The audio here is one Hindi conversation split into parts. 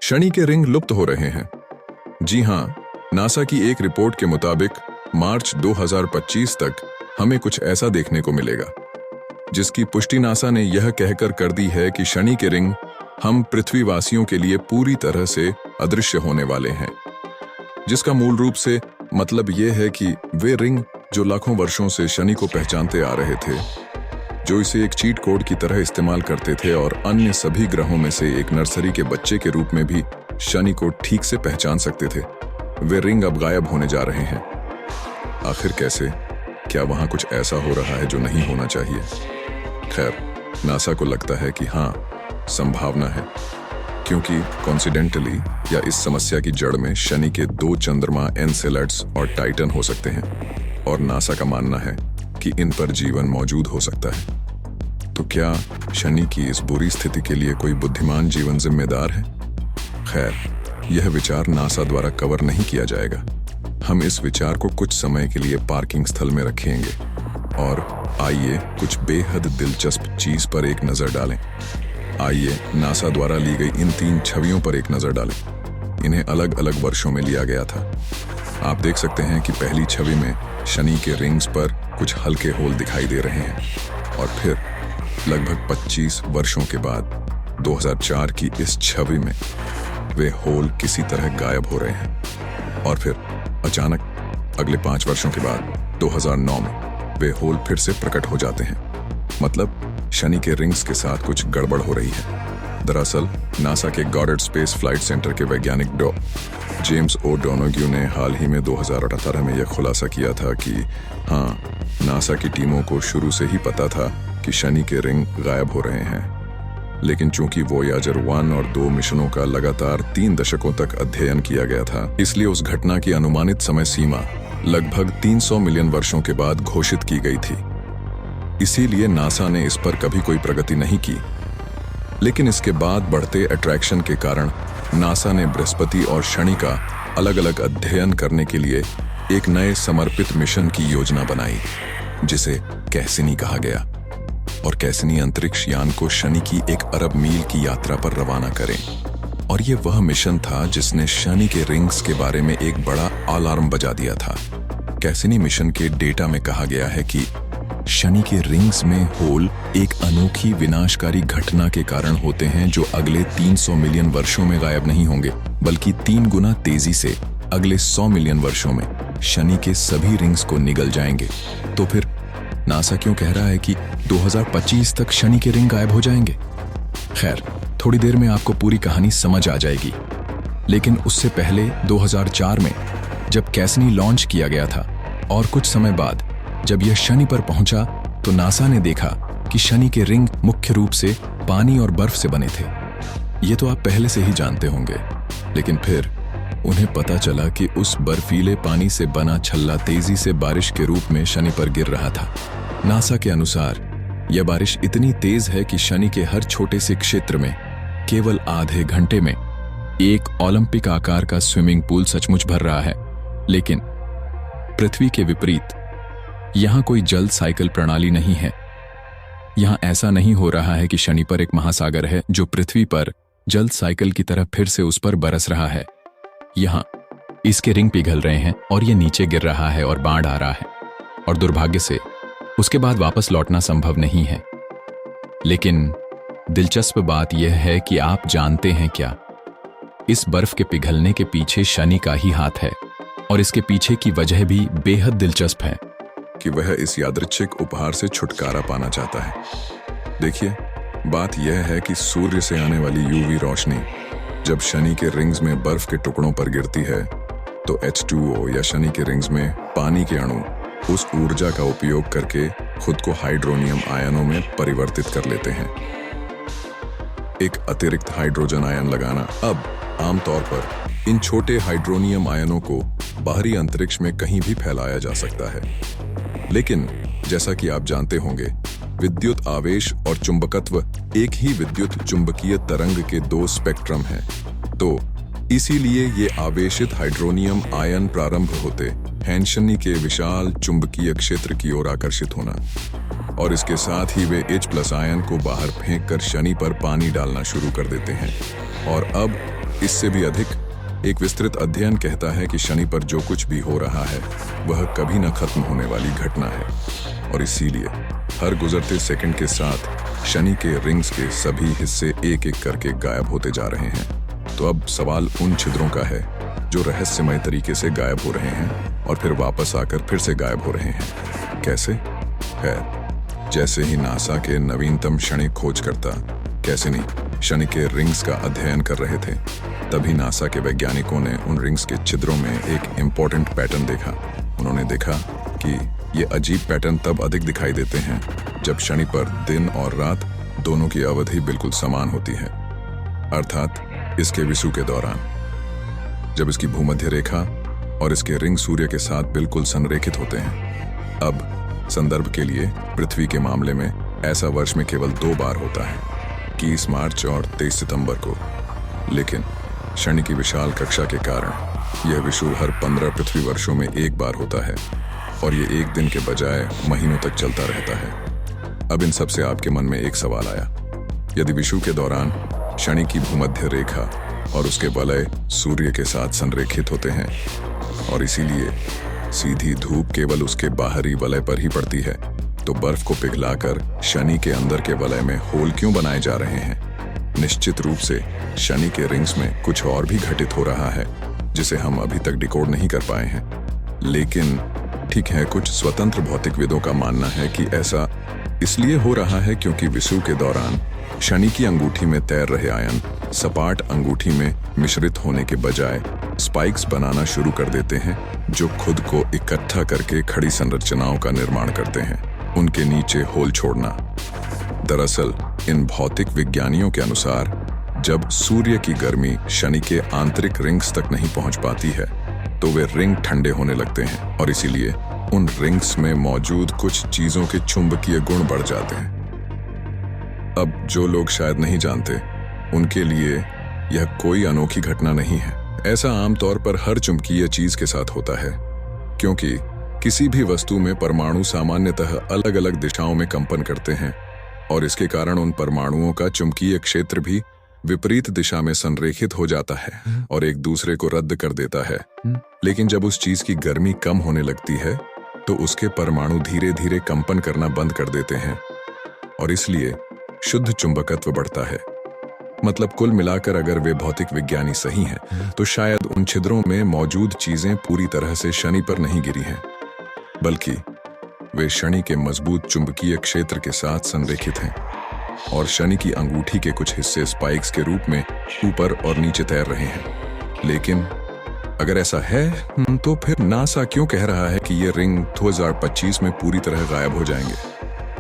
शनि के रिंग लुप्त हो रहे हैं। जी हाँ, नासा की एक रिपोर्ट के मुताबिक मार्च 2025 तक हमें कुछ ऐसा देखने को मिलेगा, जिसकी पुष्टि नासा ने यह कहकर कर दी है कि शनि के रिंग हम पृथ्वीवासियों के लिए पूरी तरह से अदृश्य होने वाले हैं। जिसका मूल रूप से मतलब यह है कि वे रिंग जो लाखों वर्षों से शनि को पहचानते आ रहे थे, जो इसे एक चीट कोड की तरह इस्तेमाल करते थे और अन्य सभी ग्रहों में से एक नर्सरी के बच्चे के रूप में भी शनि को ठीक से पहचान सकते थे, वे रिंग अब गायब होने जा रहे हैं। आखिर कैसे? क्या वहां कुछ ऐसा हो रहा है जो नहीं होना चाहिए? खैर, नासा को लगता है कि हाँ, संभावना है, क्योंकि कॉन्सिडेंटली या इस समस्या की जड़ में शनि के 2 चंद्रमा एनसेलेड्स और टाइटन हो सकते हैं, और नासा का मानना है कि इन पर जीवन मौजूद हो सकता है। तो क्या शनि की इस बुरी स्थिति के लिए कोई बुद्धिमान जीवन जिम्मेदार है? खैर, यह विचार नासा द्वारा कवर नहीं किया जाएगा। हम इस विचार को कुछ समय के लिए पार्किंग स्थल में रखेंगे और आइए कुछ बेहद दिलचस्प चीज पर एक नजर डालें। आइए नासा द्वारा ली गई इन 3 छवियों पर एक नजर डालें। इन्हें अलग अलग वर्षों में लिया गया था। आप देख सकते हैं कि पहली छवि में शनि के रिंग्स पर कुछ हल्के होल दिखाई दे रहे हैं, और फिर लगभग 25 वर्षों के बाद 2004 की इस छवि में वे होल किसी तरह गायब हो रहे हैं। और फिर अचानक अगले 5 वर्षों के बाद 2009 में वे होल फिर से प्रकट हो जाते हैं। मतलब शनि के रिंग्स के साथ कुछ गड़बड़ हो रही है। दरअसल नासा के गॉडर्ड स्पेस फ्लाइट सेंटर के वैज्ञानिक जेम्स ओ डोनोग्यू ने हाल ही में 2018 में यह खुलासा किया था कि हाँ, नासा की टीमों को शुरू से ही पता था कि शनि के रिंग गायब हो रहे हैं, लेकिन चूंकि वोयाजर 1 और 2 मिशनों का लगातार 3 दशकों तक अध्ययन किया गया था, इसलिए उस घटना की अनुमानित समय सीमा लगभग 300 मिलियन वर्षों के बाद घोषित की गई थी। इसीलिए नासा ने इस पर कभी कोई प्रगति नहीं की। लेकिन इसके बाद बढ़ते अट्रैक्शन के कारण नासा ने बृहस्पति और शनि का अलग अलग अध्ययन करने के लिए एक नए समर्पित मिशन की योजना बनाई, जिसे कैसिनी कहा गया। और कैसिनी अंतरिक्ष यान को शनि की 1 अरब मील की यात्रा पर रवाना करें। और ये वह मिशन था जिसने शनि के रिंग्स के बारे में एक बड़ा अलार्म बजा दिया था। कैसिनी मिशन के डेटा में कहा गया है कि शनि के रिंग्स में होल एक अनोखी विनाशकारी घटना के कारण होते हैं, जो अगले 300 मिलियन वर्षों में गायब नहीं होंगे, बल्कि 3 गुना तेजी से अगले 100 मिलियन वर्षों में शनि के सभी रिंग्स को निगल जाएंगे। तो फिर नासा क्यों कह रहा है कि 2025 तक शनि के रिंग गायब हो जाएंगे? खैर, थोड़ी देर में आपको पूरी कहानी समझ आ जाएगी। लेकिन उससे पहले 2004 में जब कैसिनी लॉन्च किया गया था और कुछ समय बाद जब यह शनि पर पहुंचा, तो नासा ने देखा कि शनि के रिंग मुख्य रूप से पानी और बर्फ से बने थे। ये तो आप पहले से ही जानते होंगे, लेकिन फिर उन्हें पता चला कि उस बर्फीले पानी से बना छल्ला तेजी से बारिश के रूप में शनि पर गिर रहा था। नासा के अनुसार यह बारिश इतनी तेज है कि शनि के हर छोटे से क्षेत्र में केवल आधे घंटे में एक ओलंपिक आकार का स्विमिंग पूल सचमुच भर रहा है। लेकिन पृथ्वी के विपरीत यहां कोई जल साइकिल प्रणाली नहीं है। यहां ऐसा नहीं हो रहा है कि शनि पर एक महासागर है जो पृथ्वी पर जल साइकिल की तरह फिर से उस पर बरस रहा है। यहां इसके रिंग पिघल रहे हैं और यह नीचे गिर रहा है और बाढ़ आ रहा है, और दुर्भाग्य से उसके बाद वापस लौटना संभव नहीं है। लेकिन दिलचस्प बात यह है कि आप जानते हैं क्या? इस बर्फ के पिघलने के पीछे शनि का ही हाथ है, और इसके पीछे की वजह भी बेहद दिलचस्प है कि वह इस यादृच्छिक उपहार से छुटकारा पाना चाहता है। देखिए, बात यह है कि सूर्य से आने वाली यूवी रोशनी जब शनि के रिंग्स में बर्फ के टुकड़ों पर गिरती है, तो H2O या शनि के रिंग्स में पानी के अणु उस ऊर्जा का उपयोग करके खुद को हाइड्रोनियम आयनों में परिवर्तित कर लेते हैं। एक अतिरिक्त हाइड्रोजन आयन लगाना। अब आमतौर पर इन छोटे हाइड्रोनियम आयनों को बाहरी अंतरिक्ष में कहीं भी फैलाया जा सकता है, लेकिन जैसा कि आप जानते होंगे, विद्युत आवेश और चुंबकत्व एक ही विद्युत चुंबकीय तरंग के 2 स्पेक्ट्रम हैं। तो इसीलिए ये आवेशित हाइड्रोनियम आयन प्रारंभ होते हैं शनि के विशाल चुंबकीय क्षेत्र की ओर आकर्षित होना, और इसके साथ ही वे H+ आयन को बाहर फेंककर शनि पर पानी डालना शुरू कर देते हैं। और अब इससे भी अधिक, एक विस्तृत अध्ययन कहता है कि शनि पर जो कुछ भी हो रहा है वह कभी न खत्म होने वाली घटना है, और इसीलिए हर गुजरते सेकंड के साथ शनि के रिंग्स के सभी हिस्से एक एक करके गायब होते जा रहे हैं। तो अब सवाल उन छिद्रों का है जो रहस्यमय तरीके से गायब हो रहे हैं और फिर वापस आकर फिर से गायब हो रहे हैं। कैसे? खैर, जैसे ही नासा के नवीनतम क्षणिक खोजकर्ता, कैसे नहीं, शनि के रिंग्स का अध्ययन कर रहे थे, तभी नासा के वैज्ञानिकों ने उन रिंग्स के छिद्रों में एक इम्पोर्टेंट पैटर्न देखा। उन्होंने देखा कि ये अजीब पैटर्न तब अधिक दिखाई देते हैं जब शनि पर दिन और रात दोनों की अवधि बिल्कुल समान होती है, अर्थात इसके विषुव के दौरान, जब इसकी भूमध्य रेखा और इसके रिंग सूर्य के साथ बिल्कुल संरेखित होते हैं। अब संदर्भ के लिए, पृथ्वी के मामले में ऐसा वर्ष में केवल 2 बार होता है, 21 मार्च और 23 सितंबर को। लेकिन शनि की विशाल कक्षा के कारण यह विषुव हर 15 पृथ्वी वर्षों में एक बार होता है, और ये एक दिन के बजाय महीनों तक चलता रहता है। अब इन सब से आपके मन में एक सवाल आया, यदि विषुव के दौरान शनि की भूमध्य रेखा और उसके वलय सूर्य के साथ संरेखित होते हैं और इसीलिए सीधी धूप केवल उसके बाहरी वलय पर ही पड़ती है, तो बर्फ को पिघलाकर शनि के अंदर के वलय में होल क्यों बनाए जा रहे हैं? निश्चित रूप से शनि के रिंग्स में कुछ और भी घटित हो रहा है जिसे हम अभी तक डिकोड नहीं कर पाए हैं। लेकिन ठीक है, कुछ स्वतंत्र भौतिकविदों का मानना है कि ऐसा इसलिए हो रहा है क्योंकि विषुव के दौरान शनि की अंगूठी में तैर रहे आयन सपाट अंगूठी में मिश्रित होने के बजाय स्पाइक्स बनाना शुरू कर देते हैं, जो खुद को इकट्ठा करके खड़ी संरचनाओं का निर्माण करते हैं, उनके नीचे होल छोड़ना। दरअसल इन भौतिक विज्ञानियों के अनुसार जब सूर्य की गर्मी शनि के आंतरिक रिंग्स तक नहीं पहुंच पाती है तो वे रिंग ठंडे होने लगते हैं, और इसीलिए उन रिंग्स में मौजूद कुछ चीजों के चुंबकीय गुण बढ़ जाते हैं। अब जो लोग शायद नहीं जानते, उनके लिए यह कोई अनोखी घटना नहीं है। ऐसा आमतौर पर हर चुंबकीय चीज के साथ होता है, क्योंकि किसी भी वस्तु में परमाणु सामान्यतः अलग अलग दिशाओं में कंपन करते हैं, और इसके कारण उन परमाणुओं का चुंबकीय क्षेत्र भी विपरीत दिशा में संरेखित हो जाता है और एक दूसरे को रद्द कर देता है। लेकिन जब उस चीज की गर्मी कम होने लगती है तो उसके परमाणु धीरे धीरे कंपन करना बंद कर देते हैं, और इसलिए शुद्ध चुंबकत्व बढ़ता है। मतलब कुल मिलाकर अगर वे भौतिक विज्ञानी सही हैं तो शायद उन छिद्रों में मौजूद चीजें पूरी तरह से शनि पर नहीं गिरी हैं, बल्कि वे शनि के मजबूत चुंबकीय क्षेत्र के साथ संरेखित हैं, और शनि की अंगूठी के कुछ हिस्से स्पाइक्स के रूप में ऊपर और नीचे तैर रहे हैं। लेकिन अगर ऐसा है तो फिर नासा क्यों कह रहा है कि ये रिंग 2025 में पूरी तरह गायब हो जाएंगे?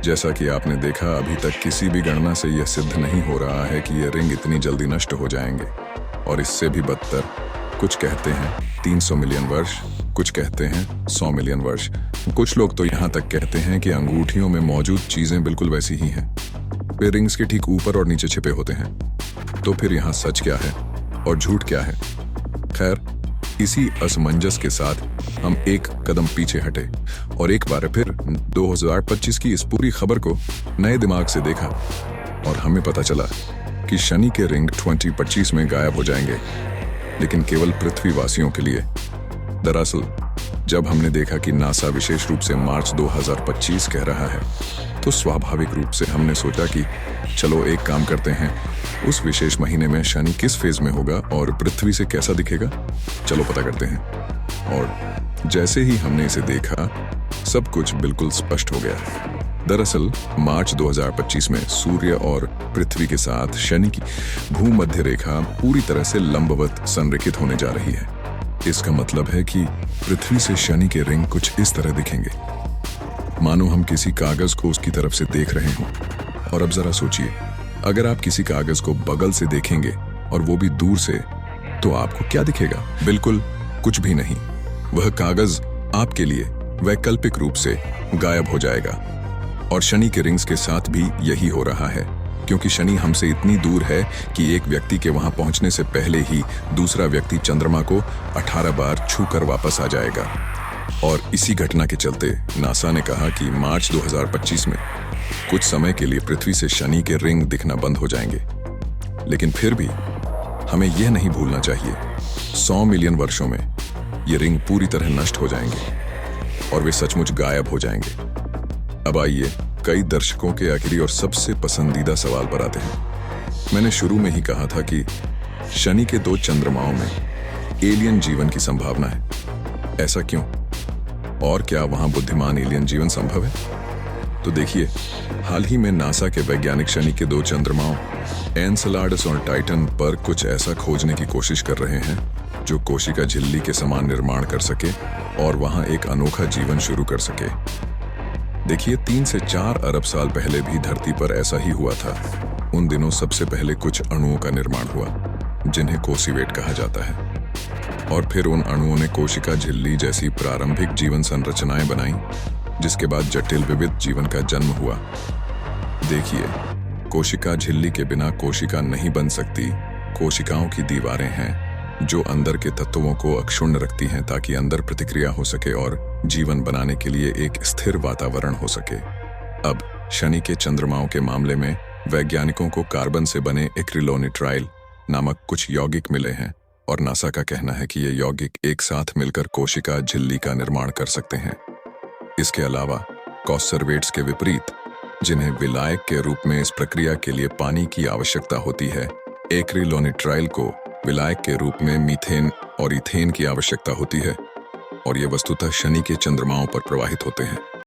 जैसा कि आपने देखा, अभी तक किसी भी गणना से यह सिद्ध नहीं हो रहा है कि ये रिंग इतनी जल्दी नष्ट हो जाएंगे, और इससे भी बदतर, कुछ कहते हैं 300 मिलियन वर्ष, कुछ कहते हैं 100 मिलियन वर्ष, कुछ लोग तो यहाँ तक कहते हैं कि अंगूठियों में मौजूद चीजें बिल्कुल वैसी ही हैं, वे रिंग्स के ठीक ऊपर और नीचे छिपे होते हैं। तो फिर यहाँ सच क्या है और झूठ क्या है? खैर, इसी असमंजस के साथ हम एक कदम पीछे हटे और एक बार फिर 2025 की इस पूरी खबर को नए दिमाग से देखा, और हमें पता चला कि शनि के रिंग 2025 में गायब हो जाएंगे, लेकिन केवल पृथ्वीवासियों के लिए। दरअसल जब हमने देखा कि नासा विशेष रूप से मार्च 2025 कह रहा है, तो स्वाभाविक रूप से हमने सोचा कि चलो एक काम करते हैं, उस विशेष महीने में शनि किस फेज में होगा और पृथ्वी से कैसा दिखेगा, चलो पता करते हैं। और जैसे ही हमने इसे देखा, सब कुछ बिल्कुल स्पष्ट हो गया। दरअसल मार्च 2025 में सूर्य और पृथ्वी के साथ शनि की भूमध्य रेखा पूरी तरह से लंबवत संरेखित होने जा रही है। इसका मतलब है कि पृथ्वी से शनि के रिंग कुछ इस तरह दिखेंगे, मानो हम किसी कागज को उसकी तरफ से देख रहे हों। और अब जरा सोचिए, अगर आप किसी कागज को बगल से देखेंगे और वो भी दूर से, तो आपको क्या दिखेगा? बिल्कुल कुछ भी नहीं। वह कागज आपके लिए वैकल्पिक रूप से गायब हो जाएगा। और शनि के रिंग्स के साथ भी यही हो रहा है, क्योंकि शनि हमसे इतनी दूर है कि एक व्यक्ति के वहां पहुंचने से पहले ही दूसरा व्यक्ति चंद्रमा को 18 बार छूकर वापस आ जाएगा। और इसी घटना के चलते नासा ने कहा कि मार्च 2025 में कुछ समय के लिए पृथ्वी से शनि के रिंग दिखना बंद हो जाएंगे। लेकिन फिर भी हमें यह नहीं भूलना चाहिए 100 मिलियन वर्षों में ये रिंग पूरी तरह नष्ट हो जाएंगे और वे सचमुच गायब हो जाएंगे। अब आइए कई दर्शकों के आखिरी और सबसे पसंदीदा सवाल पर आते हैं। मैंने शुरू में ही कहा था कि शनि के 2 चंद्रमाओं में एलियन जीवन की संभावना है। ऐसा क्यों? और क्या वहां बुद्धिमान एलियन जीवन संभव है? तो देखिए, हाल ही में नासा के वैज्ञानिक शनि के 2 चंद्रमाओं एनसेलाडस और टाइटन पर कुछ ऐसा खोजने की कोशिश कर रहे हैं जो कोशिका झिल्ली के समान निर्माण कर सके और वहां एक अनोखा जीवन शुरू कर सके। देखिए, 3 से 4 अरब साल पहले भी धरती पर ऐसा ही हुआ था। उन दिनों सबसे पहले कुछ अणुओं का निर्माण हुआ जिन्हें कोसीवेट कहा जाता है, और फिर उन अणुओं ने कोशिका झिल्ली जैसी प्रारंभिक जीवन संरचनाएं बनाई, जिसके बाद जटिल विविध जीवन का जन्म हुआ। देखिए, कोशिका झिल्ली के बिना कोशिका नहीं बन सकती। कोशिकाओं की दीवारें हैं जो अंदर के तत्वों को अक्षुण्ण रखती हैं ताकि अंदर प्रतिक्रिया हो सके और जीवन बनाने के लिए एक स्थिर वातावरण हो सके। अब शनि के चंद्रमाओं के मामले में वैज्ञानिकों को कार्बन से बने एक्रिलोनिट्राइल नामक कुछ यौगिक मिले हैं और नासा का कहना है कि ये यौगिक एक साथ मिलकर कोशिका झिल्ली का निर्माण कर सकते हैं। इसके अलावा कॉन्सर्वेट्स के विपरीत, जिन्हें विलायक के रूप में इस प्रक्रिया के लिए पानी की आवश्यकता होती है, एक्रिलोनिट्राइल को विलायक के रूप में मीथेन और इथेन की आवश्यकता होती है, और ये वस्तुतः शनि के चंद्रमाओं पर प्रवाहित होते हैं।